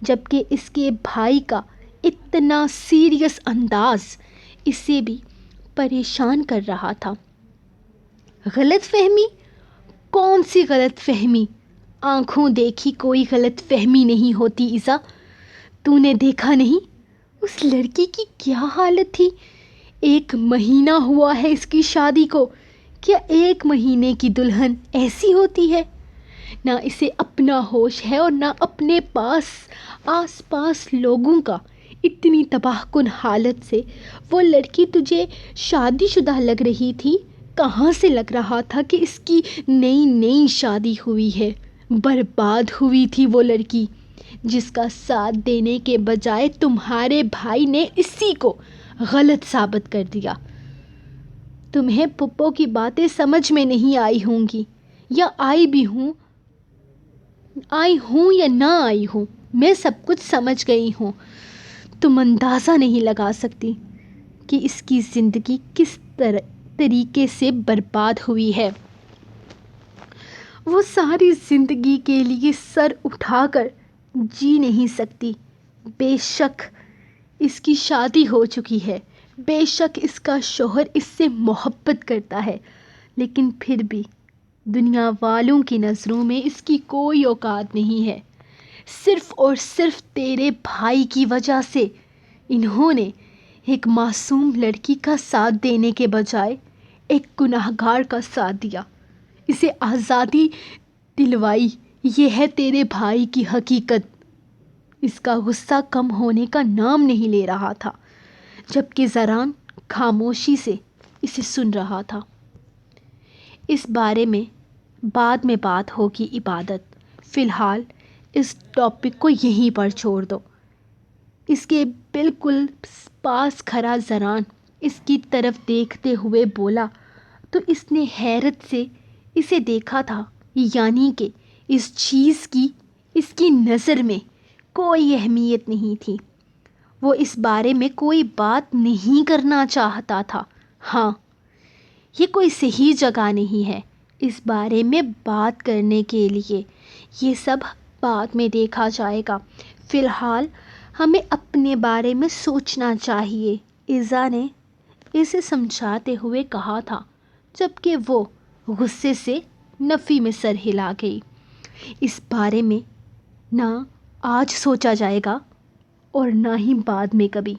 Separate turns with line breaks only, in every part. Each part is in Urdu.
جبکہ اس کے بھائی کا اتنا سیریس انداز اسے بھی پریشان کر رہا تھا۔ غلط فہمی؟ کون سی غلط فہمی؟ آنکھوں دیکھی کوئی غلط فہمی نہیں ہوتی ایزا۔ تو نے دیکھا نہیں اس لڑکی کی کیا حالت تھی؟ 1 مہینہ ہوا ہے اس کی شادی کو، کیا 1 مہینے کی دلہن ایسی ہوتی ہے؟ نہ اسے اپنا ہوش ہے اور نہ اپنے آس پاس لوگوں کا۔ اتنی تباہ کن حالت سے وہ لڑکی تجھے شادی شدہ لگ رہی تھی؟ کہاں سے لگ رہا تھا کہ اس کی نئی شادی ہوئی ہے؟ برباد ہوئی تھی وہ لڑکی، جس کا ساتھ دینے کے بجائے تمہارے بھائی نے اسی کو غلط ثابت کر دیا۔ تمہیں پپو کی باتیں سمجھ میں نہیں آئی ہوں گی، یا آئی ہوں یا نہ آئی ہوں، میں سب کچھ سمجھ گئی ہوں۔ تم اندازہ نہیں لگا سکتی کہ اس کی زندگی کس طریقے سے برباد ہوئی ہے۔ وہ ساری زندگی کے لیے سر اٹھا کر جی نہیں سکتی۔ بے شک اس کی شادی ہو چکی ہے، بے شک اس کا شوہر اس سے محبت کرتا ہے، لیکن پھر بھی دنیا والوں کی نظروں میں اس کی کوئی اوقات نہیں ہے۔ صرف اور صرف تیرے بھائی کی وجہ سے انہوں نے ایک معصوم لڑکی کا ساتھ دینے کے بجائے ایک گنہگار کا ساتھ دیا، اسے آزادی دلوائی۔ یہ ہے تیرے بھائی کی حقیقت۔ اس کا غصہ کم ہونے کا نام نہیں لے رہا تھا، جبکہ زران خاموشی سے اسے سن رہا تھا۔ اس بارے میں بعد میں بات ہوگی عبادت، فی الحال اس ٹاپک کو یہیں پر چھوڑ دو۔ اس کے بالکل پاس کھڑا زران اس کی طرف دیکھتے ہوئے بولا تو اس نے حیرت سے اسے دیکھا تھا، یعنی کہ اس چیز کی اس کی نظر میں کوئی اہمیت نہیں تھی۔ وہ اس بارے میں کوئی بات نہیں کرنا چاہتا تھا۔ ہاں، یہ کوئی صحیح جگہ نہیں ہے اس بارے میں بات کرنے کے لیے، یہ سب بعد میں دیکھا جائے گا۔ فی الحال ہمیں اپنے بارے میں سوچنا چاہیے، ایزا نے اسے سمجھاتے ہوئے کہا تھا، جبکہ وہ غصے سے نفی میں سر ہلا گئی۔ اس بارے میں نہ آج سوچا جائے گا اور نہ ہی بعد میں کبھی۔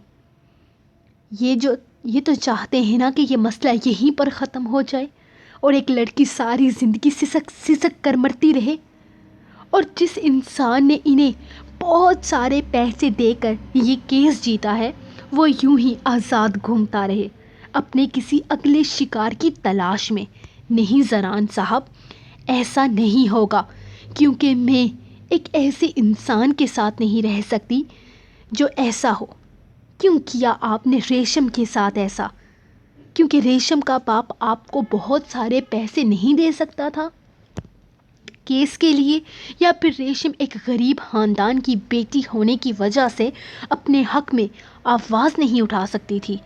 یہ تو چاہتے ہیں نا کہ یہ مسئلہ یہیں پر ختم ہو جائے اور ایک لڑکی ساری زندگی سسک کر مرتی رہے، اور جس انسان نے انہیں بہت سارے پیسے دے کر یہ کیس جیتا ہے وہ یوں ہی آزاد گھومتا رہے اپنے کسی اگلے شکار کی تلاش میں۔ نہیں زران صاحب، ایسا نہیں ہوگا، کیونکہ میں ایک ایسے انسان کے ساتھ نہیں رہ سکتی جو ایسا ہو۔ کیوں کیا آپ نے ریشم کے ساتھ ایسا؟ کیونکہ ریشم کا باپ آپ کو بہت سارے پیسے نہیں دے سکتا تھا کیس کے لیے، یا پھر ریشم ایک غریب خاندان کی بیٹی ہونے کی وجہ سے اپنے حق میں آواز نہیں اٹھا سکتی تھی؟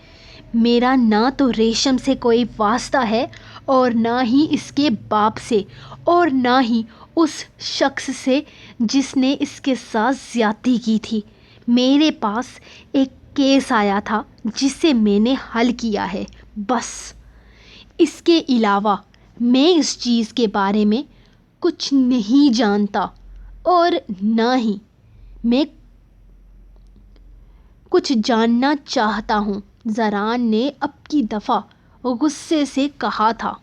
میرا نہ تو ریشم سے کوئی واسطہ ہے اور نہ ہی اس کے باپ سے، اور نہ ہی اس شخص سے جس نے اس کے ساتھ زیادتی کی تھی۔ میرے پاس ایک کیس آیا تھا جسے میں نے حل کیا ہے، بس۔ اس کے علاوہ میں اس چیز کے بارے میں کچھ نہیں جانتا اور نہ ہی میں کچھ جاننا چاہتا ہوں، زران نے اب کی دفعہ غصے سے کہا تھا۔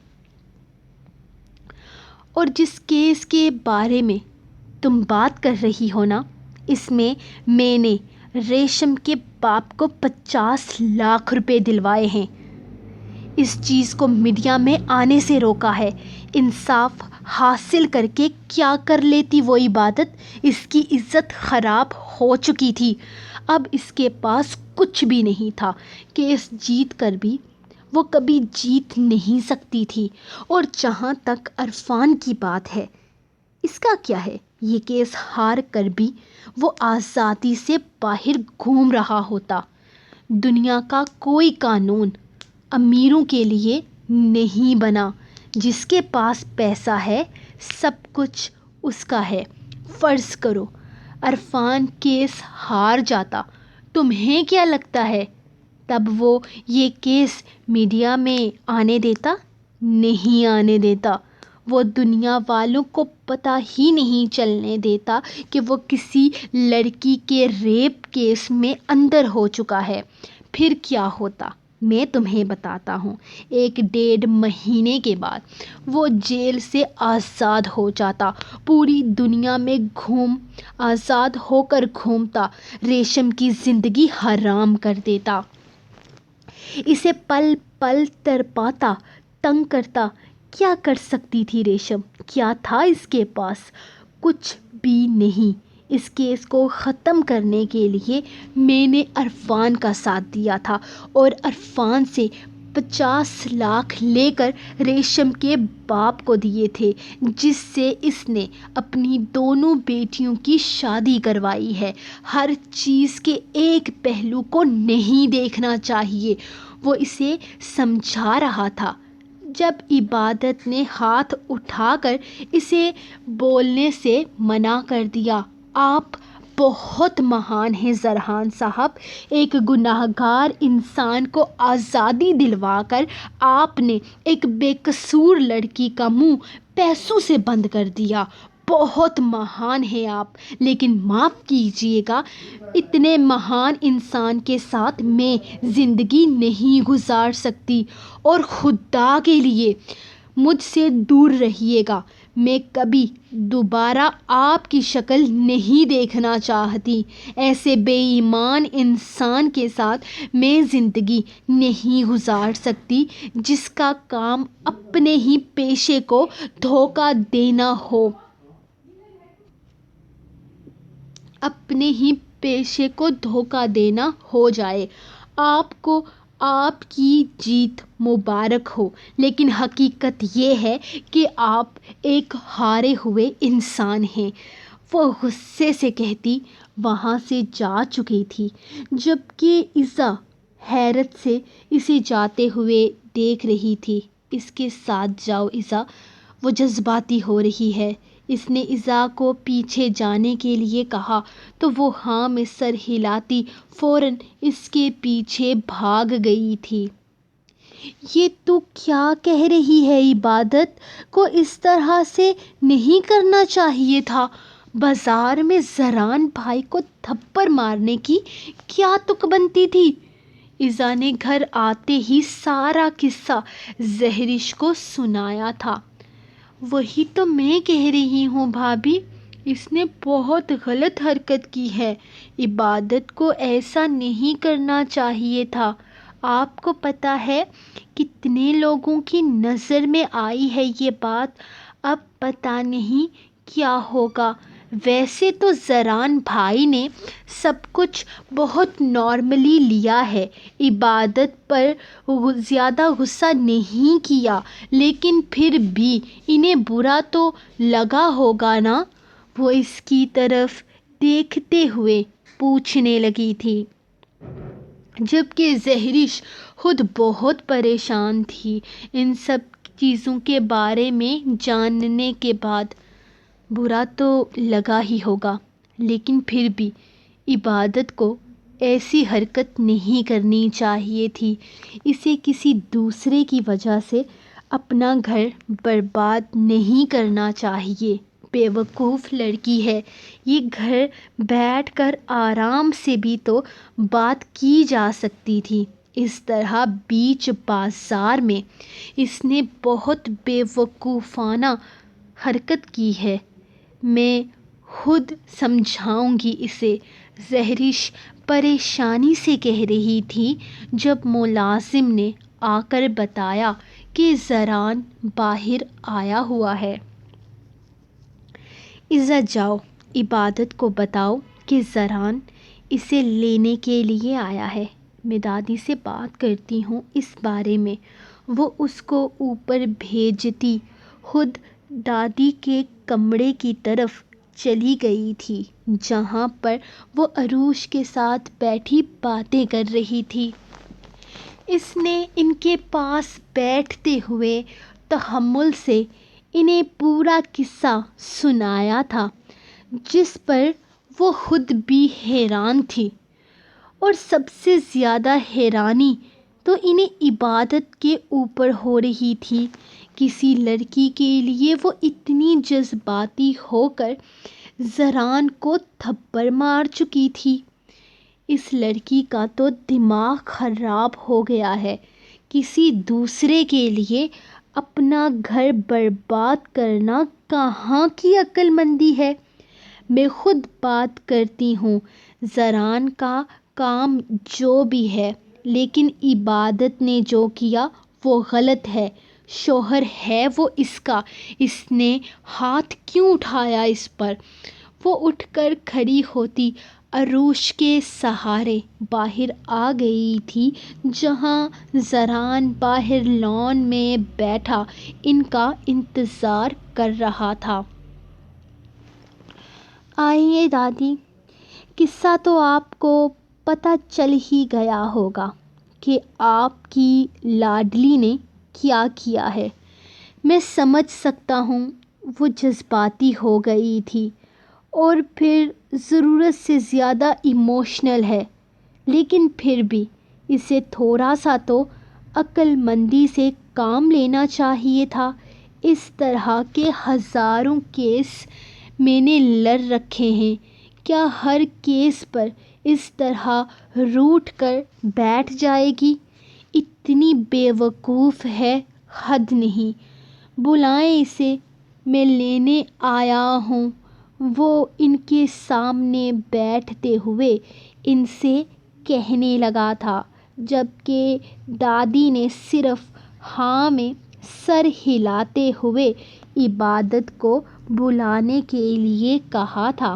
اور جس کیس کے بارے میں تم بات کر رہی ہو نا، اس میں نے ریشم کے باپ کو 50 لاکھ روپے دلوائے ہیں۔ اس چیز کو میڈیا میں آنے سے روکا ہے۔ انصاف حاصل کر کے کیا کر لیتی وہ عبادت؟ اس کی عزت خراب ہو چکی تھی، اب اس کے پاس کچھ بھی نہیں تھا۔ کیس جیت کر بھی وہ کبھی جیت نہیں سکتی تھی، اور جہاں تک عرفان کی بات ہے، اس کا کیا ہے؟ یہ کیس ہار کر بھی وہ آزادی سے باہر گھوم رہا ہوتا۔ دنیا کا کوئی قانون امیروں کے لیے نہیں بنا۔ جس کے پاس پیسہ ہے سب کچھ اس کا ہے۔ فرض کرو عرفان کیس ہار جاتا، تمہیں کیا لگتا ہے تب وہ یہ کیس میڈیا میں آنے دیتا؟ نہیں آنے دیتا۔ وہ دنیا والوں کو پتہ ہی نہیں چلنے دیتا کہ وہ کسی لڑکی کے ریپ کیس میں اندر ہو چکا ہے۔ پھر کیا ہوتا میں تمہیں بتاتا ہوں۔ 1.5 مہینے کے بعد وہ جیل سے آزاد ہو جاتا، پوری دنیا میں آزاد ہو کر گھومتا، ریشم کی زندگی حرام کر دیتا، اسے پل پل تڑپاتا، تنگ کرتا۔ کیا کر سکتی تھی ریشم؟ کیا تھا اس کے پاس؟ کچھ بھی نہیں۔ اس کیس کو ختم کرنے کے لیے میں نے عرفان کا ساتھ دیا تھا اور عرفان سے 50 لاکھ لے کر ریشم کے باپ کو دیے تھے، جس سے اس نے اپنی دونوں بیٹیوں کی شادی کروائی ہے۔ ہر چیز کے ایک پہلو کو نہیں دیکھنا چاہیے، وہ اسے سمجھا رہا تھا جب عبادت نے ہاتھ اٹھا کر اسے بولنے سے منع کر دیا۔ آپ بہت مہان ہیں زرحان صاحب، ایک گنہگار انسان کو آزادی دلوا کر آپ نے ایک بے قصور لڑکی کا منہ پیسوں سے بند کر دیا۔ بہت مہان ہیں آپ، لیکن معاف کیجیے گا، اتنے مہان انسان کے ساتھ میں زندگی نہیں گزار سکتی، اور خدا کے لیے مجھ سے دور رہیے گا۔ میں کبھی دوبارہ آپ کی شکل نہیں دیکھنا چاہتی۔ ایسے بے ایمان انسان کے ساتھ میں زندگی نہیں گزار سکتی جس کا کام اپنے ہی پیشے کو دھوکہ دینا ہو، اپنے ہی پیشے کو دھوکہ دینا ہو جائے۔ آپ کو آپ کی جیت مبارک ہو، لیکن حقیقت یہ ہے کہ آپ ایک ہارے ہوئے انسان ہیں۔ وہ غصے سے کہتی وہاں سے جا چکی تھی، جبکہ ایزا حیرت سے اسے جاتے ہوئے دیکھ رہی تھی۔ اس کے ساتھ جاؤ ایزا، وہ جذباتی ہو رہی ہے۔ اس نے ایزا کو پیچھے جانے کے لیے کہا تو وہ ہاں میں سر ہلاتی فوراً اس کے پیچھے بھاگ گئی تھی۔ یہ تو کیا کہہ رہی ہے؟ عبادت کو اس طرح سے نہیں کرنا چاہیے تھا۔ بازار میں زران بھائی کو تھپڑ مارنے کی کیا تک بنتی تھی؟ ایزا نے گھر آتے ہی سارا قصہ زہرش کو سنایا تھا۔ وہی تو میں کہہ رہی ہوں بھابھی، اس نے بہت غلط حرکت کی ہے۔ عبادت کو ایسا نہیں کرنا چاہیے تھا۔ آپ کو پتہ ہے کتنے لوگوں کی نظر میں آئی ہے یہ بات، اب پتہ نہیں کیا ہوگا۔ ویسے تو زران بھائی نے سب کچھ بہت نارملی لیا ہے، عبادت پر زیادہ غصہ نہیں کیا، لیکن پھر بھی انہیں برا تو لگا ہوگا نا؟ وہ اس کی طرف دیکھتے ہوئے پوچھنے لگی تھی، جبکہ زہرش خود بہت پریشان تھی ان سب چیزوں کے بارے میں جاننے کے بعد۔ برا تو لگا ہی ہوگا، لیکن پھر بھی عبادت کو ایسی حرکت نہیں کرنی چاہیے تھی۔ اسے کسی دوسرے کی وجہ سے اپنا گھر برباد نہیں کرنا چاہیے۔ بے وقوف لڑکی ہے، یہ گھر بیٹھ کر آرام سے بھی تو بات کی جا سکتی تھی۔ اس طرح بیچ بازار میں اس نے بہت بے وقوفانہ حرکت کی ہے۔ میں خود سمجھاؤں گی اسے، زہرش پریشانی سے کہہ رہی تھی جب ملازم نے آ کر بتایا کہ زران باہر آیا ہوا ہے۔ ایزا جاؤ، عبادت کو بتاؤ کہ زران اسے لینے کے لیے آیا ہے۔ میں دادی سے بات کرتی ہوں اس بارے میں۔ وہ اس کو اوپر بھیجتی خود دادی کے کمرے کی طرف چلی گئی تھی، جہاں پر وہ عروش کے ساتھ بیٹھی باتیں کر رہی تھی۔ اس نے ان کے پاس بیٹھتے ہوئے تحمل سے انہیں پورا قصہ سنایا تھا، جس پر وہ خود بھی حیران تھی، اور سب سے زیادہ حیرانی تو انہیں عبادت کے اوپر ہو رہی تھی۔ کسی لڑکی کے لیے وہ اتنی جذباتی ہو کر زران کو تھپڑ مار چکی تھی۔ اس لڑکی کا تو دماغ خراب ہو گیا ہے، کسی دوسرے کے لیے اپنا گھر برباد کرنا کہاں کی عقل مندی ہے۔ میں خود بات کرتی ہوں، زران کا کام جو بھی ہے، لیکن عبادت نے جو کیا وہ غلط ہے۔ شوہر ہے وہ اس کا، اس نے ہاتھ کیوں اٹھایا اس پر؟ وہ اٹھ کر کھڑی ہوتی عروش کے سہارے باہر آ گئی تھی، جہاں زران باہر لان میں بیٹھا ان کا انتظار کر رہا تھا۔ آئیے دادی، قصہ تو آپ کو پتہ چل ہی گیا ہوگا کہ آپ کی لاڈلی نے کیا کیا ہے۔ میں سمجھ سکتا ہوں وہ جذباتی ہو گئی تھی اور پھر ضرورت سے زیادہ ایموشنل ہے، لیکن پھر بھی اسے تھوڑا سا تو عقل مندی سے کام لینا چاہیے تھا۔ اس طرح کے ہزاروں کیس میں نے لڑ رکھے ہیں، کیا ہر کیس پر اس طرح روٹھ کر بیٹھ جائے گی؟ اتنی بے وقوف ہے، حد نہیں۔ بلائیں اسے، میں لینے آیا ہوں۔ وہ ان کے سامنے بیٹھتے ہوئے ان سے کہنے لگا تھا، جبکہ دادی نے صرف ہاں میں سر ہلاتے ہوئے عبادت کو بلانے کے لیے کہا تھا۔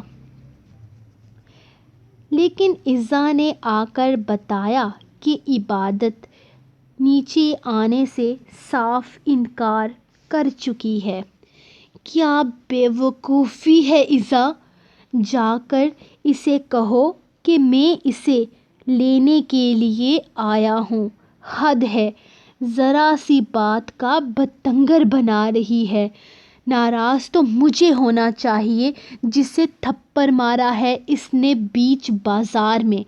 لیکن عزا نے آ کر بتایا کہ عبادت نیچے آنے سے صاف انکار کر چکی ہے۔ کیا بے وقوفی ہے عزا! جا کر اسے کہو کہ میں اسے لینے کے لیے آیا ہوں۔ حد ہے، ذرا سی بات کا بتنگڑ بنا رہی ہے۔ ناراض تو مجھے ہونا چاہیے جسے تھپڑ مارا ہے اس نے بیچ بازار میں،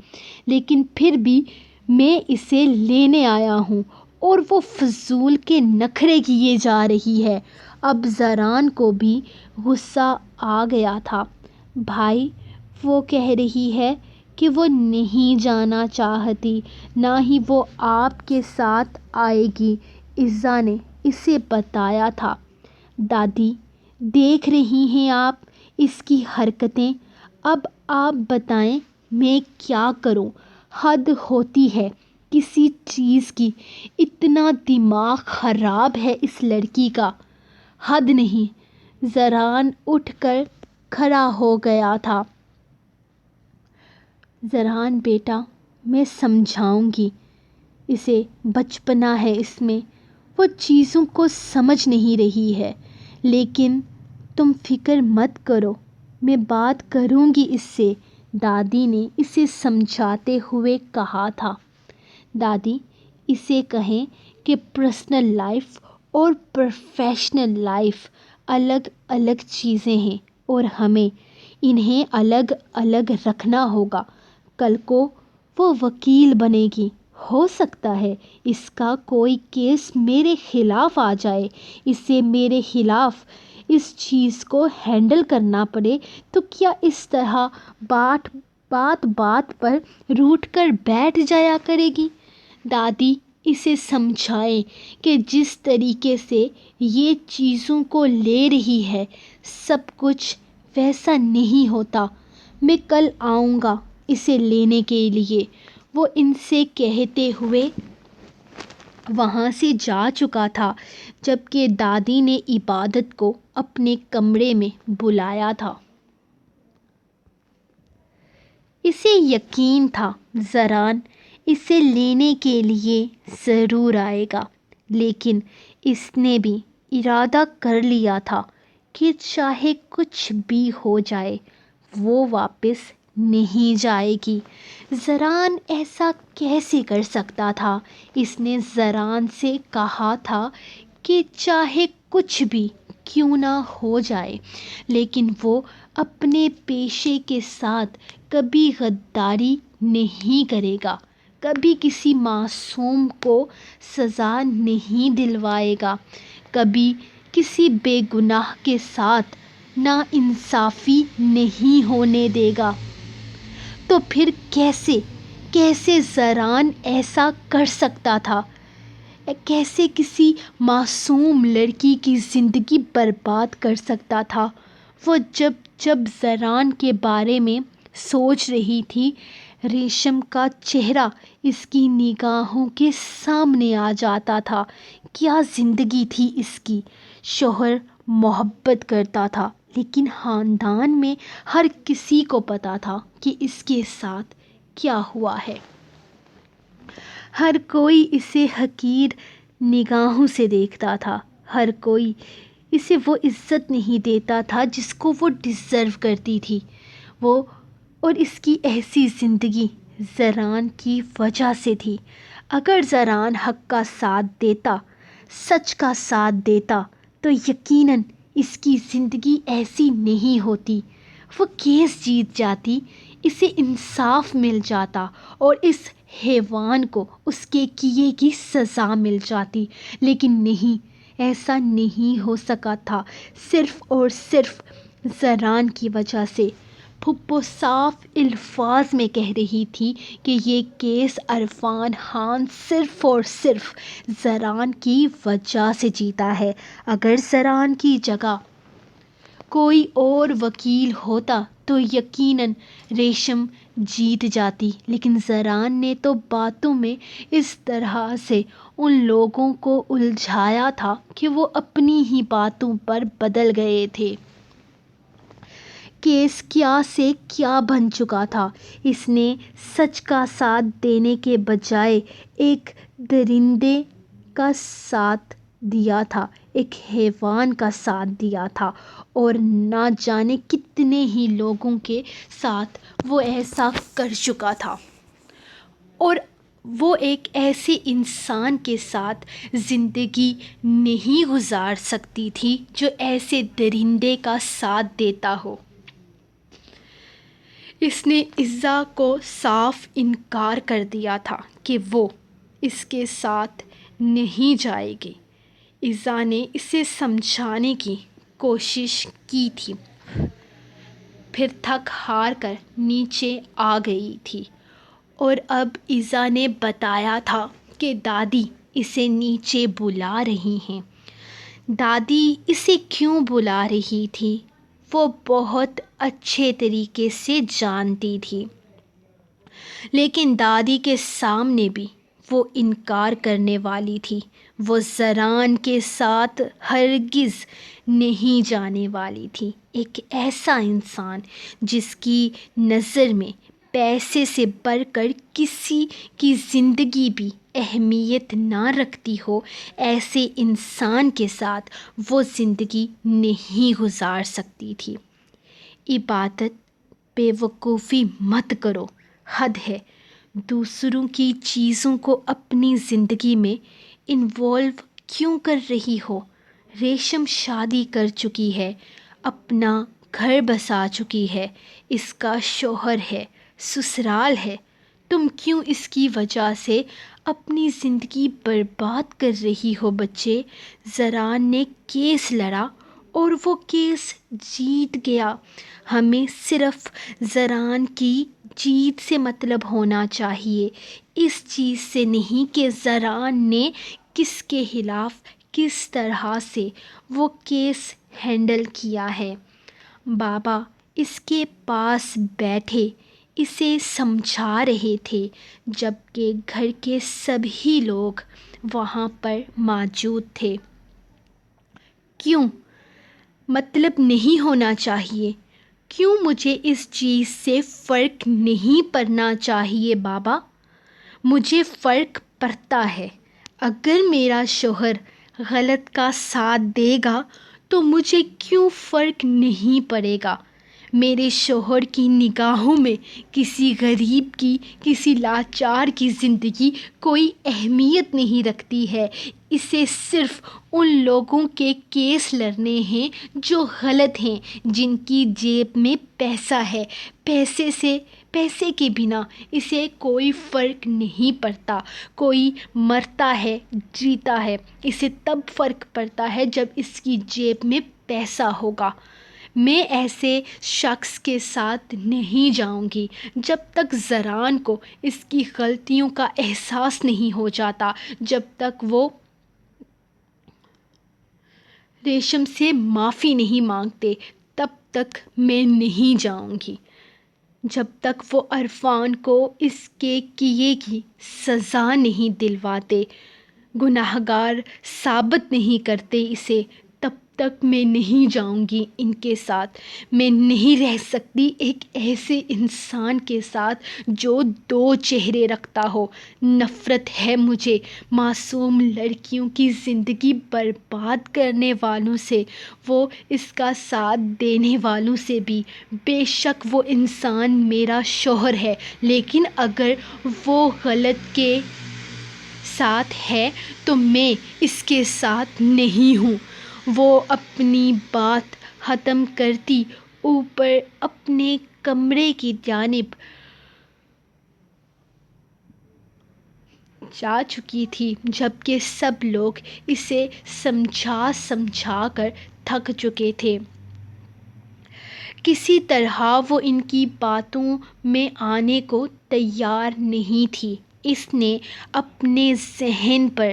لیکن پھر بھی میں اسے لینے آیا ہوں اور وہ فضول کے نخرے کیے جا رہی ہے۔ اب زران کو بھی غصہ آ گیا تھا۔ بھائی، وہ کہہ رہی ہے کہ وہ نہیں جانا چاہتی، نہ ہی وہ آپ کے ساتھ آئے گی، عزا نے اسے بتایا تھا۔ دادی، دیکھ رہی ہیں آپ اس کی حرکتیں، اب آپ بتائیں میں کیا کروں؟ حد ہوتی ہے کسی چیز کی، اتنا دماغ خراب ہے اس لڑکی کا، حد نہیں۔ زران اٹھ کر کھڑا ہو گیا تھا۔ زران بیٹا، میں سمجھاؤں گی اسے، بچپنا ہے اس میں، وہ چیزوں کو سمجھ نہیں رہی ہے، لیکن تم فکر مت کرو، میں بات کروں گی اس سے، دادی نے اسے سمجھاتے ہوئے کہا تھا۔ دادی، اسے کہیں کہ پرسنل لائف اور پروفیشنل لائف الگ الگ چیزیں ہیں اور ہمیں انہیں الگ الگ رکھنا ہوگا۔ کل کو وہ وکیل بنے گی، ہو سکتا ہے اس کا کوئی کیس میرے خلاف آ جائے، اسے میرے خلاف اس چیز کو ہینڈل کرنا پڑے، تو کیا اس طرح بات بات پر روٹھ کر بیٹھ جایا کرے گی؟ دادی، اسے سمجھائیں کہ جس طریقے سے یہ چیزوں کو لے رہی ہے، سب کچھ ویسا نہیں ہوتا۔ میں کل آؤں گا اسے لینے کے لیے، وہ ان سے کہتے ہوئے وہاں سے جا چکا تھا، جبکہ دادی نے عبادت کو اپنے کمرے میں بلایا تھا۔ اسے یقین تھا زران اسے لینے کے لیے ضرور آئے گا، لیکن اس نے بھی ارادہ کر لیا تھا کہ چاہے کچھ بھی ہو جائے وہ واپس نہیں جائے گی۔ زران ایسا کیسے کر سکتا تھا؟ اس نے زران سے کہا تھا کہ چاہے کچھ بھی کیوں نہ ہو جائے، لیکن وہ اپنے پیشے کے ساتھ کبھی غداری نہیں کرے گا، کبھی کسی معصوم کو سزا نہیں دلوائے گا، کبھی کسی بے گناہ کے ساتھ ناانصافی نہیں ہونے دے گا۔ تو پھر کیسے زران ایسا کر سکتا تھا؟ کیسے کسی معصوم لڑکی کی زندگی برباد کر سکتا تھا؟ وہ جب زران کے بارے میں سوچ رہی تھی، ریشم کا چہرہ اس کی نگاہوں کے سامنے آ جاتا تھا۔ کیا زندگی تھی اس کی! شوہر محبت کرتا تھا، لیکن خاندان میں ہر کسی کو پتا تھا کہ اس کے ساتھ کیا ہوا ہے۔ ہر کوئی اسے حقیر نگاہوں سے دیکھتا تھا، ہر کوئی اسے وہ عزت نہیں دیتا تھا جس کو وہ ڈیزرو کرتی تھی۔ اور اس کی ایسی زندگی زران کی وجہ سے تھی۔ اگر زران حق کا ساتھ دیتا، سچ کا ساتھ دیتا، تو یقیناً اس کی زندگی ایسی نہیں ہوتی۔ وہ کیس جیت جاتی، اسے انصاف مل جاتا اور اس حیوان کو اس کے کیے کی سزا مل جاتی، لیکن نہیں، ایسا نہیں ہو سکا تھا، صرف اور صرف زران کی وجہ سے۔ پھپھو صاف الفاظ میں کہہ رہی تھی کہ یہ کیس عرفان خان صرف اور صرف زران کی وجہ سے جیتا ہے۔ اگر زران کی جگہ کوئی اور وکیل ہوتا تو یقیناً ریشم جیت جاتی، لیکن زران نے تو باتوں میں اس طرح سے ان لوگوں کو الجھایا تھا کہ وہ اپنی ہی باتوں پر بدل گئے تھے۔ کیس کیا سے کیا بن چکا تھا۔ اس نے سچ کا ساتھ دینے کے بجائے ایک درندے کا ساتھ دیا تھا، ایک حیوان کا ساتھ دیا تھا، اور نہ جانے کتنے ہی لوگوں کے ساتھ وہ ایسا کر چکا تھا۔ اور وہ ایک ایسے انسان کے ساتھ زندگی نہیں گزار سکتی تھی جو ایسے درندے کا ساتھ دیتا ہو۔ اس نے عزا کو صاف انکار کر دیا تھا کہ وہ اس کے ساتھ نہیں جائے گی۔ عزا نے اسے سمجھانے کی کوشش کی تھی، پھر تھک ہار کر نیچے آ گئی تھی، اور اب عزا نے بتایا تھا کہ دادی اسے نیچے بلا رہی ہیں۔ دادی اسے کیوں بلا رہی تھی، وہ بہت اچھے طریقے سے جانتی تھی، لیکن دادی کے سامنے بھی وہ انکار کرنے والی تھی۔ وہ زران کے ساتھ ہرگز نہیں جانے والی تھی۔ ایک ایسا انسان جس کی نظر میں پیسے سے بڑھ کر کسی کی زندگی بھی اہمیت نہ رکھتی ہو، ایسے انسان کے ساتھ وہ زندگی نہیں گزار سکتی تھی۔ عبادت بے وقوفی مت کرو، حد ہے۔ دوسروں کی چیزوں کو اپنی زندگی میں انوالو کیوں کر رہی ہو؟ ریشم شادی کر چکی ہے، اپنا گھر بسا چکی ہے، اس کا شوہر ہے، سسرال ہے۔ تم کیوں اس کی وجہ سے اپنی زندگی برباد کر رہی ہو بچے؟ زران نے کیس لڑا اور وہ کیس جیت گیا۔ ہمیں صرف زران کی جیت سے مطلب ہونا چاہیے، اس چیز سے نہیں کہ زران نے کس کے خلاف کس طرح سے وہ کیس ہینڈل کیا ہے۔ بابا اس کے پاس بیٹھے اسے سمجھا رہے تھے، جبکہ گھر کے سبھی لوگ وہاں پر موجود تھے۔ کیوں مطلب نہیں ہونا چاہیے؟ کیوں مجھے اس چیز سے فرق نہیں پڑنا چاہیے بابا؟ مجھے فرق پڑتا ہے۔ اگر میرا شوہر غلط کا ساتھ دے گا تو مجھے کیوں فرق نہیں پڑے گا؟ میرے شوہر کی نگاہوں میں کسی غریب کی، کسی لاچار کی زندگی کوئی اہمیت نہیں رکھتی ہے۔ اسے صرف ان لوگوں کے کیس لڑنے ہیں جو غلط ہیں، جن کی جیب میں پیسہ ہے۔ پیسے کے بنا اسے کوئی فرق نہیں پڑتا۔ کوئی مرتا ہے، جیتا ہے، اسے تب فرق پڑتا ہے جب اس کی جیب میں پیسہ ہوگا۔ میں ایسے شخص کے ساتھ نہیں جاؤں گی جب تک زران کو اس کی غلطیوں کا احساس نہیں ہو جاتا، جب تک وہ ریشم سے معافی نہیں مانگتے، تب تک میں نہیں جاؤں گی۔ جب تک وہ عرفان کو اس کے کیے کی سزا نہیں دلواتے، گنہگار ثابت نہیں کرتے اسے، تب تک میں نہیں جاؤں گی ان کے ساتھ۔ میں نہیں رہ سکتی ایک ایسے انسان کے ساتھ جو دو چہرے رکھتا ہو۔ نفرت ہے مجھے معصوم لڑکیوں کی زندگی برباد کرنے والوں سے، وہ اس کا ساتھ دینے والوں سے بھی۔ بے شک وہ انسان میرا شوہر ہے، لیکن اگر وہ غلط کے ساتھ ہے تو میں اس کے ساتھ نہیں ہوں۔ وہ اپنی بات ختم کرتی اوپر اپنے کمرے کی جانب جا چکی تھی، جبکہ سب لوگ اسے سمجھا کر تھک چکے تھے۔ کسی طرح وہ ان کی باتوں میں آنے کو تیار نہیں تھی۔ اس نے اپنے ذہن پر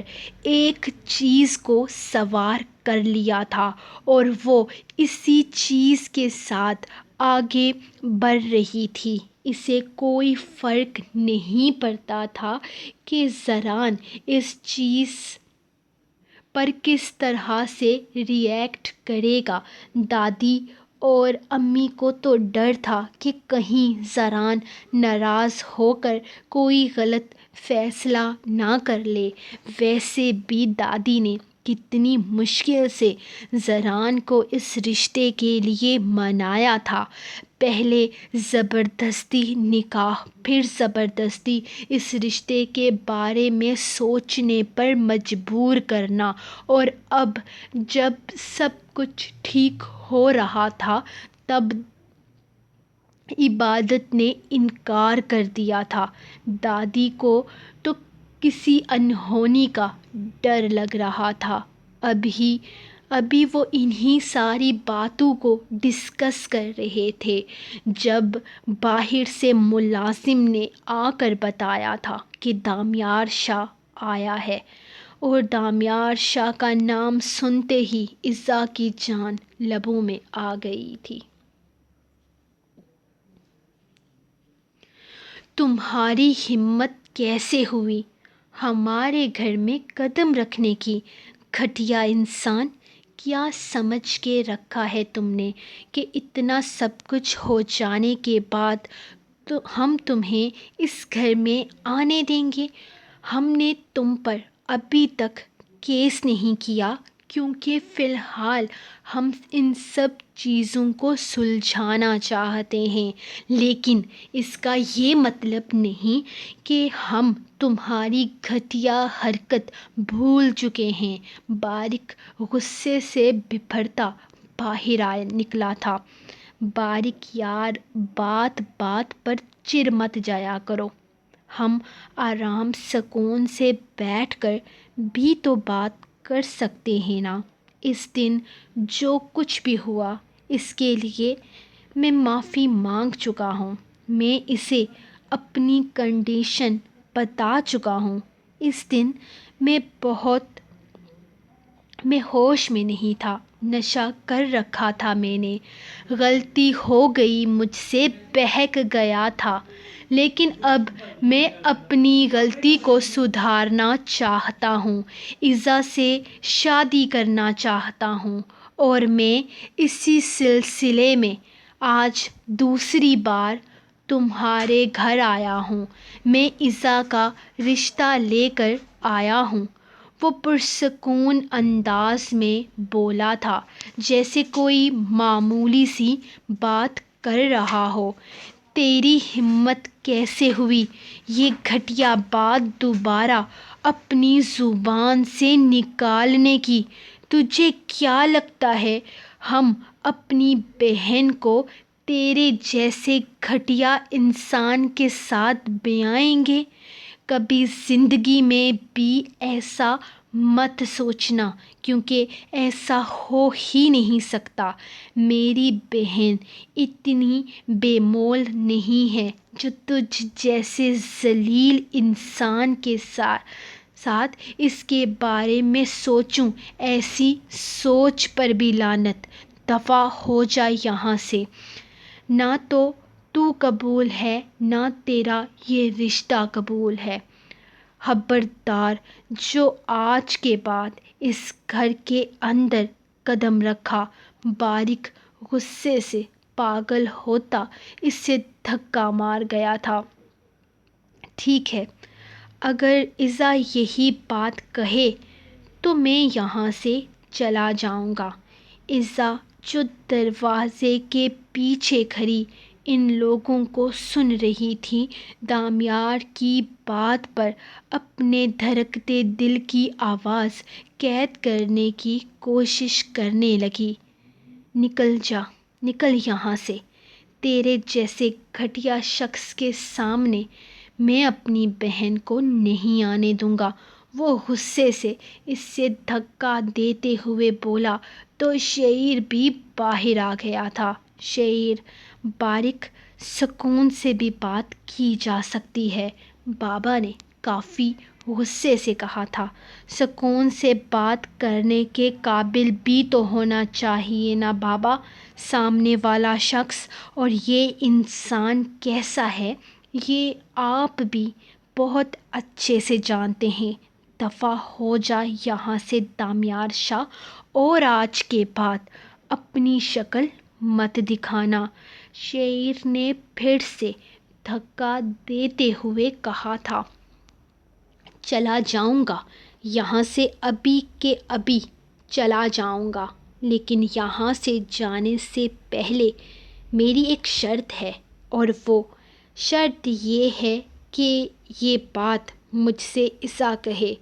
ایک چیز کو سوار کر لیا تھا اور وہ اسی چیز کے ساتھ آگے بڑھ رہی تھی۔ اسے کوئی فرق نہیں پڑتا تھا کہ زران اس چیز پر کس طرح سے ری ایکٹ کرے گا۔ دادی اور امی کو تو ڈر تھا کہ کہیں زران ناراض ہو کر کوئی غلط فیصلہ نہ کر لے۔ ویسے بھی دادی نے کتنی مشکل سے زران کو اس رشتے کے لیے منایا تھا۔ پہلے زبردستی نکاح، پھر زبردستی اس رشتے کے بارے میں سوچنے پر مجبور کرنا، اور اب جب سب کچھ ٹھیک ہو رہا تھا تب عبادت نے انکار کر دیا تھا۔ دادی کو تو کسی انہونی کا ڈر لگ رہا تھا۔ ابھی وہ انہی ساری باتوں کو ڈسکس کر رہے تھے جب باہر سے ملازم نے آ کر بتایا تھا کہ دامیار شاہ آیا ہے، اور دامیار شاہ کا نام سنتے ہی عزا کی جان لبوں میں آ گئی تھی۔ تمہاری ہمت کیسے ہوئی ہمارے گھر میں قدم رکھنے کی؟ گھٹیا انسان! کیا سمجھ کے رکھا ہے تم نے کہ اتنا سب کچھ ہو جانے کے بعد ہم تمہیں اس گھر میں آنے دیں گے؟ ہم نے تم پر ابھی تک کیس نہیں کیا کیونکہ فی الحال ہم ان سب چیزوں کو سلجھانا چاہتے ہیں، لیکن اس کا یہ مطلب نہیں کہ ہم تمہاری گھٹیا حرکت بھول چکے ہیں۔ بارق غصے سے بھرتا باہر نکلا تھا۔ بارق یار، بات بات پر چڑ مت جایا کرو۔ ہم آرام سکون سے بیٹھ کر بھی تو بات کر سکتے ہیں نا۔ اس دن جو کچھ بھی ہوا اس کے لیے میں معافی مانگ چکا ہوں۔ میں اسے اپنی کنڈیشن بتا چکا ہوں۔ اس دن میں ہوش میں نہیں تھا، نشہ کر رکھا تھا میں نے۔ غلطی ہو گئی مجھ سے، بہک گیا تھا، لیکن اب میں اپنی غلطی کو سدھارنا چاہتا ہوں، عزا سے شادی کرنا چاہتا ہوں، اور میں اسی سلسلے میں آج دوسری بار تمہارے گھر آیا ہوں۔ میں عزا کا رشتہ لے کر آیا ہوں۔ وہ پرسکون انداز میں بولا تھا، جیسے کوئی معمولی سی بات کر رہا ہو۔ تیری ہمت کیسے ہوئی یہ گھٹیا بات دوبارہ اپنی زبان سے نکالنے کی؟ تجھے کیا لگتا ہے ہم اپنی بہن کو تیرے جیسے گھٹیا انسان کے ساتھ بیائیں گے؟ کبھی زندگی میں بھی ایسا مت سوچنا، کیونکہ ایسا ہو ہی نہیں سکتا۔ میری بہن اتنی بے مول نہیں ہے جو تجھ جیسے ذلیل انسان کے ساتھ اس کے بارے میں سوچوں۔ ایسی سوچ پر بھی لعنت۔ دفع ہو جا یہاں سے۔ نہ تو قبول ہے نہ تیرا یہ رشتہ قبول ہے۔ خبردار، جو آج کے بعد اس گھر کے اندر قدم رکھا۔ بارک غصے سے پاگل ہوتا اسے دھکا مار گیا تھا۔ ٹھیک ہے، اگر ایزا یہی بات کہے تو میں یہاں سے چلا جاؤں گا۔ ایزا جو دروازے کے پیچھے کھڑی ان لوگوں کو سن رہی تھی، دامیار کی بات پر اپنے دھڑکتے دل کی آواز قید کرنے کی کوشش کرنے لگی۔ نکل جا، نکل یہاں سے۔ تیرے جیسے گھٹیا شخص کے سامنے میں اپنی بہن کو نہیں آنے دوں گا۔ وہ غصے سے اسے دھکا دیتے ہوئے بولا تو شعر بھی باہر آ گیا تھا۔ شعر: بارک، سکون سے بھی بات کی جا سکتی ہے، بابا نے کافی غصے سے کہا تھا۔ سکون سے بات کرنے کے قابل بھی تو ہونا چاہیے نا بابا۔ سامنے والا شخص اور یہ انسان کیسا ہے یہ آپ بھی بہت اچھے سے جانتے ہیں۔ دفع ہو جا یہاں سے دامیار شاہ، اور آج کے بعد اپنی شکل مت دکھانا۔ شعر نے پھر سے دھکا دیتے ہوئے کہا تھا۔ چلا جاؤں گا یہاں سے، ابھی کے ابھی چلا جاؤں گا، لیکن یہاں سے جانے سے پہلے میری ایک شرط ہے، اور وہ شرط یہ ہے کہ یہ بات مجھ سے ایزا کہے۔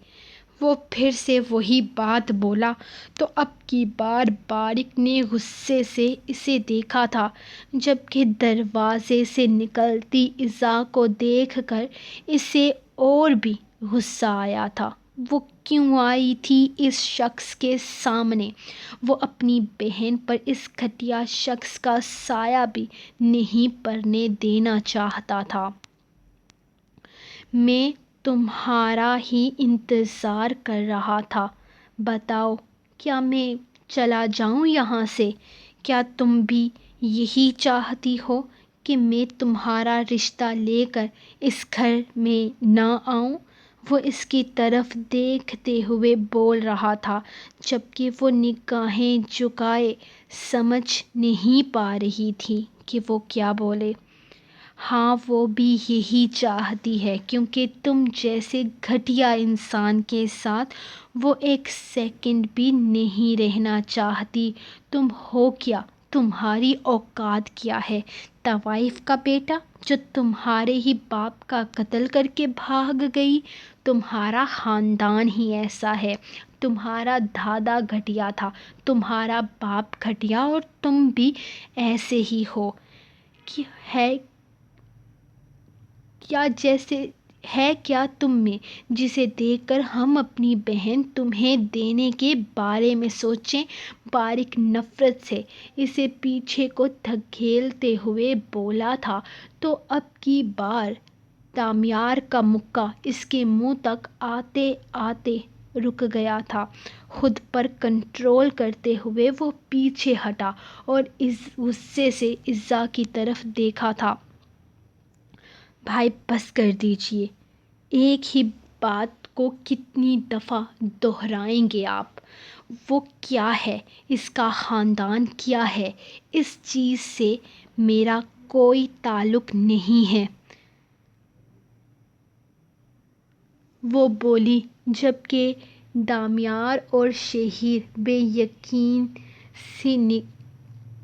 وہ پھر سے وہی بات بولا تو اب کی بار بارک نے غصے سے اسے دیکھا تھا، جبکہ دروازے سے نکلتی ایزا کو دیکھ کر اسے اور بھی غصہ آیا تھا۔ وہ کیوں آئی تھی اس شخص کے سامنے؟ وہ اپنی بہن پر اس گھٹیا شخص کا سایہ بھی نہیں پڑنے دینا چاہتا تھا۔ میں تمہارا ہی انتظار کر رہا تھا۔ بتاؤ، کیا میں چلا جاؤں یہاں سے؟ کیا تم بھی یہی چاہتی ہو کہ میں تمہارا رشتہ لے کر اس گھر میں نہ آؤں؟ وہ اس کی طرف دیکھتے ہوئے بول رہا تھا، جبکہ وہ نگاہیں جھکائے سمجھ نہیں پا رہی تھی کہ وہ کیا بولے۔ ہاں، وہ بھی یہی چاہتی ہے، کیونکہ تم جیسے گھٹیا انسان کے ساتھ وہ ایک سیکنڈ بھی نہیں رہنا چاہتی۔ تم ہو کیا؟ تمہاری اوقات کیا ہے؟ طوائف کا بیٹا جو تمہارے ہی باپ کا قتل کر کے بھاگ گئی۔ تمہارا خاندان ہی ایسا ہے۔ تمہارا دادا گھٹیا تھا، تمہارا باپ گھٹیا، اور تم بھی ایسے ہی ہو۔ ہے کیا تم میں جسے دیکھ کر ہم اپنی بہن تمہیں دینے کے بارے میں سوچیں؟ بارک نفرت سے اسے پیچھے کو دھکیلتے ہوئے بولا تھا تو اب کی بار دامیار کا مکہ اس کے منہ تک آتے آتے رک گیا تھا۔ خود پر کنٹرول کرتے ہوئے وہ پیچھے ہٹا اور غصے سے ایزا کی طرف دیکھا تھا۔ بھائی، بس کر دیجیے۔ ایک ہی بات کو کتنی دفعہ دہرائیں گے آپ؟ وہ کیا ہے؟ اس کا خاندان کیا ہے؟ اس چیز سے میرا کوئی تعلق نہیں ہے، وہ بولی، جبکہ دامیار اور شعر بے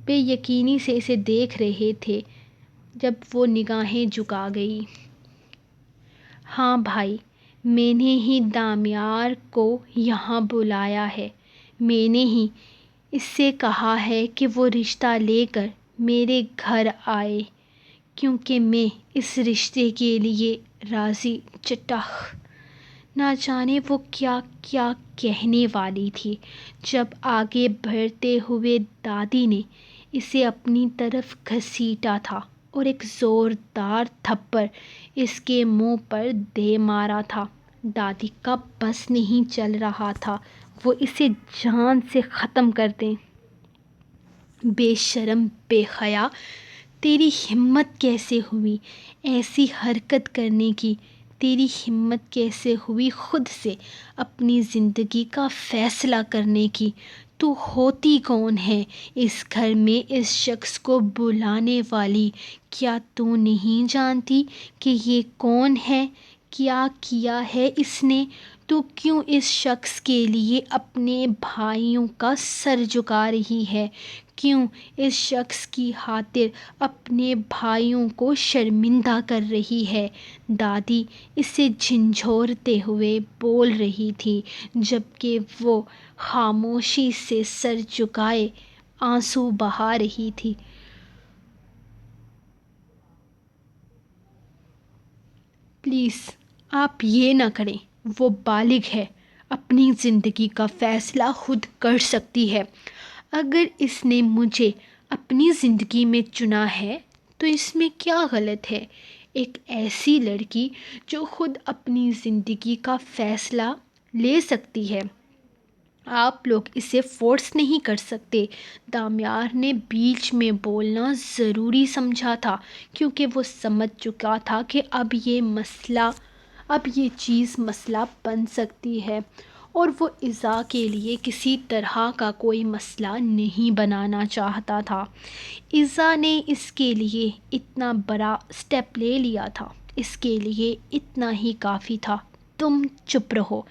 بے یقینی سے اسے دیکھ رہے تھے جب وہ نگاہیں جھکا گئی۔ ہاں بھائی، میں نے ہی دامیار کو یہاں بلایا ہے، میں نے ہی اس سے کہا ہے کہ وہ رشتہ لے کر میرے گھر آئے، کیونکہ میں اس رشتے کے لیے راضی چٹخ۔ نہ جانے وہ کیا کیا کہنے والی تھی جب آگے بڑھتے ہوئے دادی نے اسے اپنی طرف گھسیٹا تھا اور ایک زوردار تھپڑ اس کے منہ پر دے مارا تھا۔ دادی کا بس نہیں چل رہا تھا وہ اسے جان سے ختم کر دیں۔ بے شرم، بے حیا، تیری ہمت کیسے ہوئی ایسی حرکت کرنے کی؟ تیری ہمت کیسے ہوئی خود سے اپنی زندگی کا فیصلہ کرنے کی؟ تو ہوتی کون ہے اس گھر میں اس شخص کو بلانے والی؟ کیا تو نہیں جانتی کہ یہ کون ہے؟ کیا کیا ہے اس نے؟ تو کیوں اس شخص کے لیے اپنے بھائیوں کا سر جھکا رہی ہے؟ کیوں اس شخص کی خاطر اپنے بھائیوں کو شرمندہ کر رہی ہے؟ دادی اسے جھنجھوڑتے ہوئے بول رہی تھی جبکہ وہ خاموشی سے سر جھکائے آنسو بہا رہی تھی۔ پلیز آپ یہ نہ کریں، وہ بالغ ہے، اپنی زندگی کا فیصلہ خود کر سکتی ہے۔ اگر اس نے مجھے اپنی زندگی میں چنا ہے تو اس میں کیا غلط ہے؟ ایک ایسی لڑکی جو خود اپنی زندگی کا فیصلہ لے سکتی ہے، آپ لوگ اسے فورس نہیں کر سکتے۔ دامیار نے بیچ میں بولنا ضروری سمجھا تھا کیونکہ وہ سمجھ چکا تھا کہ اب یہ چیز مسئلہ بن سکتی ہے اور وہ ایزا کے لیے کسی طرح کا کوئی مسئلہ نہیں بنانا چاہتا تھا۔ ایزا نے اس کے لیے اتنا بڑا سٹیپ لے لیا تھا، اس کے لیے اتنا ہی کافی تھا۔ تم چپ رہو،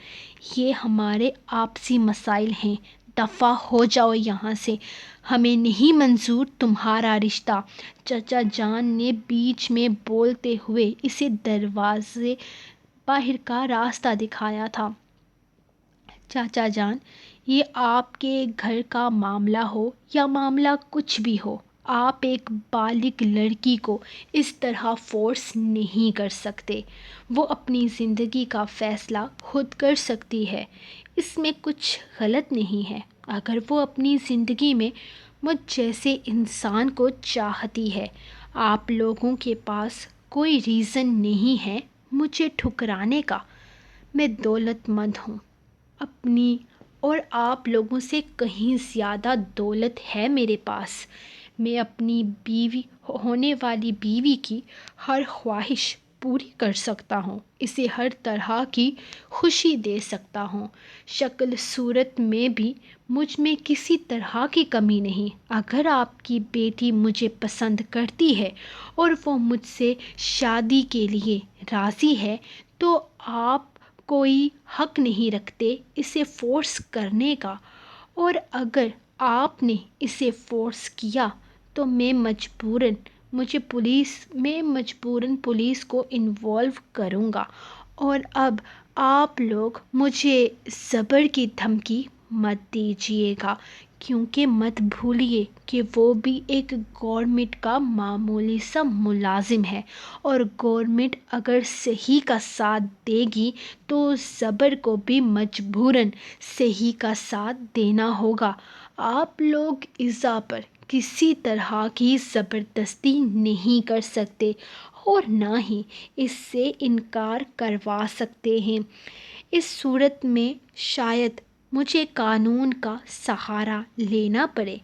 یہ ہمارے آپسی مسائل ہیں، دفع ہو جاؤ یہاں سے، ہمیں نہیں منظور تمہارا رشتہ۔ چچا جان نے بیچ میں بولتے ہوئے اسے دروازے باہر کا راستہ دکھایا تھا۔ چاچا جان، یہ آپ کے گھر کا معاملہ ہو یا معاملہ کچھ بھی ہو، آپ ایک بالغ لڑکی کو اس طرح فورس نہیں کر سکتے۔ وہ اپنی زندگی کا فیصلہ خود کر سکتی ہے، اس میں کچھ غلط نہیں ہے۔ اگر وہ اپنی زندگی میں مجھ جیسے انسان کو چاہتی ہے، آپ لوگوں کے پاس کوئی ریزن نہیں ہے مجھے ٹھکرانے کا۔ میں دولت مند ہوں، اپنی اور آپ لوگوں سے کہیں زیادہ دولت ہے میرے پاس۔ میں اپنی ہونے والی بیوی کی ہر خواہش پوری کر سکتا ہوں، اسے ہر طرح کی خوشی دے سکتا ہوں، شکل صورت میں بھی مجھ میں کسی طرح کی کمی نہیں۔ اگر آپ کی بیٹی مجھے پسند کرتی ہے اور وہ مجھ سے شادی کے لیے راضی ہے تو آپ کوئی حق نہیں رکھتے اسے فورس کرنے کا، اور اگر آپ نے اسے فورس کیا تو میں مجبوراً پولیس کو انوالو کروں گا۔ اور اب آپ لوگ مجھے زبر کی دھمکی مت دیجیے گا، کیونکہ مت بھولیے کہ وہ بھی ایک گورنمنٹ کا معمولی سا ملازم ہے، اور گورنمنٹ اگر صحیح کا ساتھ دے گی تو زبر کو بھی مجبوراً صحیح کا ساتھ دینا ہوگا۔ آپ لوگ ایزا پر کسی طرح کی زبردستی نہیں کر سکتے اور نہ ہی اس سے انکار کروا سکتے ہیں۔ اس صورت میں شاید مجھے قانون کا سہارا لینا پڑے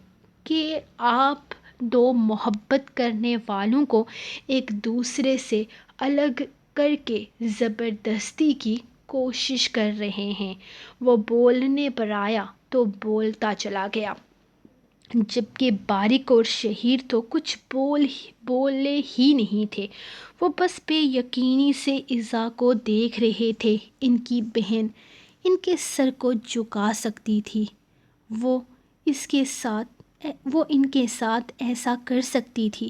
کہ آپ دو محبت کرنے والوں کو ایک دوسرے سے الگ کر کے زبردستی کی کوشش کر رہے ہیں۔ وہ بولنے پر آیا تو بولتا چلا گیا، جبکہ باریک اور شہیر تو کچھ بولے ہی نہیں تھے۔ وہ بس بے یقینی سے ایزا کو دیکھ رہے تھے۔ ان کی بہن ان کے سر کو جھکا سکتی تھی، وہ اس کے ساتھ وہ ان کے ساتھ ایسا کر سکتی تھی؟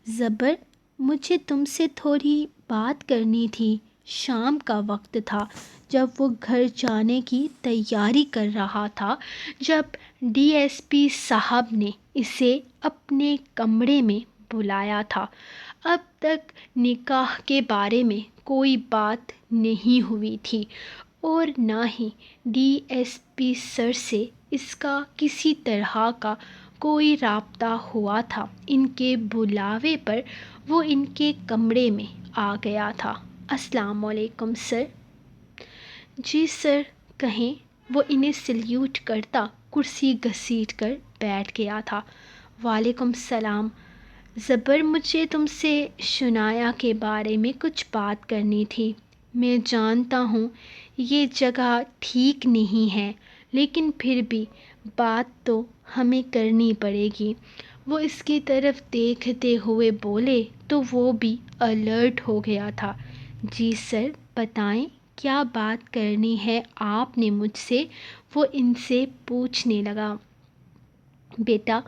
زبر، مجھے تم سے تھوڑی بات کرنی تھی۔ شام کا وقت تھا جب وہ گھر جانے کی تیاری کر رہا تھا، جب ڈی ایس پی صاحب نے اسے اپنے کمرے میں بلایا تھا۔ اب تک نکاح کے بارے میں کوئی بات نہیں ہوئی تھی اور نہ ہی ڈی ایس پی سر سے اس کا کسی طرح کا کوئی رابطہ ہوا تھا۔ ان کے بلاوے پر وہ ان کے کمرے میں آ گیا تھا۔ السلام علیکم سر۔ جی سر، کہیں۔ وہ انہیں سلیوٹ کرتا کرسی گھسیٹ کر بیٹھ گیا تھا۔ وعلیکم السلام۔ زبر، مجھے تم سے شنایا کے بارے میں کچھ بات کرنی تھی۔ میں جانتا ہوں یہ جگہ ٹھیک نہیں ہے، لیکن پھر بھی بات تو ہمیں کرنی پڑے گی۔ وہ اس کی طرف دیکھتے ہوئے بولے تو وہ بھی الرٹ ہو گیا تھا۔ جی سر، بتائیں کیا بات کرنی ہے آپ نے مجھ سے؟ وہ ان سے پوچھنے لگا۔ بیٹا،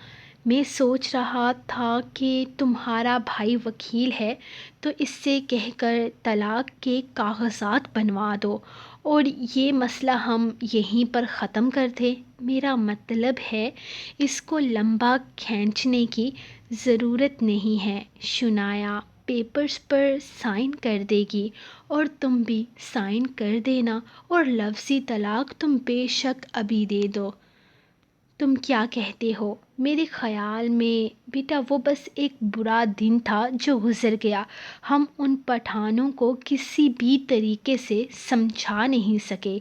میں سوچ رہا تھا کہ تمہارا بھائی وکیل ہے تو اس سے کہہ کر طلاق کے کاغذات بنوا دو اور یہ مسئلہ ہم یہیں پر ختم کر دیں۔ میرا مطلب ہے اس کو لمبا کھینچنے کی ضرورت نہیں ہے۔ شنایا پیپرز پر سائن کر دے گی اور تم بھی سائن کر دینا، اور لفظی طلاق تم بے شک ابھی دے دو۔ تم کیا کہتے ہو؟ میرے خیال میں بیٹا وہ بس ایک برا دن تھا جو گزر گیا۔ ہم ان پٹھانوں کو کسی بھی طریقے سے سمجھا نہیں سکے۔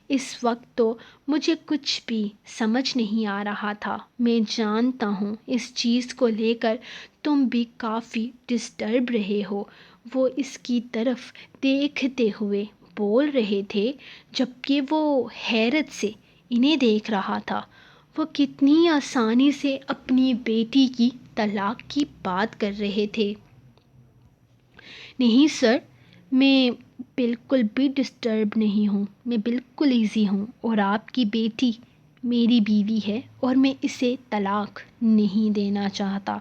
اس وقت تو مجھے کچھ بھی سمجھ نہیں آ رہا تھا۔ میں جانتا ہوں اس چیز کو لے کر تم بھی کافی ڈسٹرب رہے ہو۔ وہ اس کی طرف دیکھتے ہوئے بول رہے تھے جبکہ وہ حیرت سے انہیں دیکھ رہا تھا۔ وہ کتنی آسانی سے اپنی بیٹی کی طلاق کی بات کر رہے تھے۔ نہیں سر، میں بالکل بھی ڈسٹرب نہیں ہوں، میں بالکل ایزی ہوں، اور آپ کی بیٹی میری بیوی ہے اور میں اسے طلاق نہیں دینا چاہتا،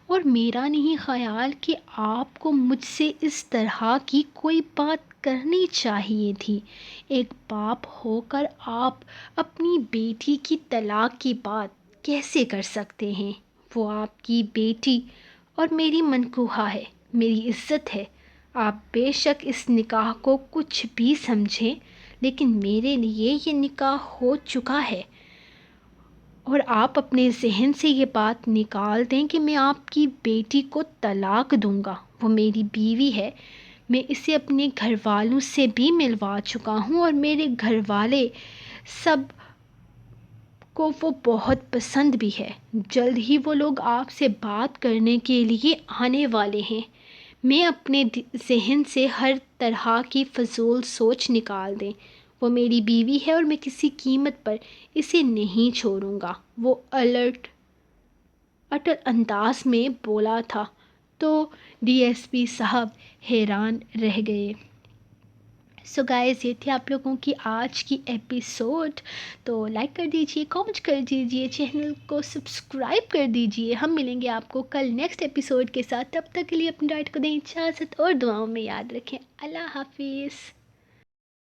اور میرا نہیں خیال کہ آپ کو مجھ سے اس طرح کی کوئی بات کرنی چاہیے تھی۔ ایک باپ ہو کر آپ اپنی بیٹی کی طلاق کی بات کیسے کر سکتے ہیں؟ وہ آپ کی بیٹی اور میری منکوحہ ہے، میری عزت ہے۔ آپ بے شک اس نکاح کو کچھ بھی سمجھیں، لیکن میرے لیے یہ نکاح ہو چکا ہے، اور آپ اپنے ذہن سے یہ بات نکال دیں کہ میں آپ کی بیٹی کو طلاق دوں گا۔ وہ میری بیوی ہے، میں اسے اپنے گھر والوں سے بھی ملوا چکا ہوں، اور میرے گھر والے سب کو وہ بہت پسند بھی ہے۔ جلد ہی وہ لوگ آپ سے بات کرنے کے لیے آنے والے ہیں۔ میں اپنے ذہن سے ہر طرح کی فضول سوچ نکال دیں۔ وہ میری بیوی ہے اور میں کسی قیمت پر اسے نہیں چھوڑوں گا۔ وہ اٹل انداز میں بولا تھا تو ڈی ایس پی صاحب حیران رہ گئے۔ سو گائز، یہ تھی آپ لوگوں کی آج کی ایپیسوڈ۔ تو لائک کر دیجئے، کامنٹ کر دیجئے، چینل کو سبسکرائب کر دیجئے۔ ہم ملیں گے آپ کو کل نیکسٹ ایپیسوڈ کے ساتھ۔ تب تک کے لیے اپنی ڈائٹ کو دیں اجازت اور دعاؤں میں یاد رکھیں۔ اللہ حافظ۔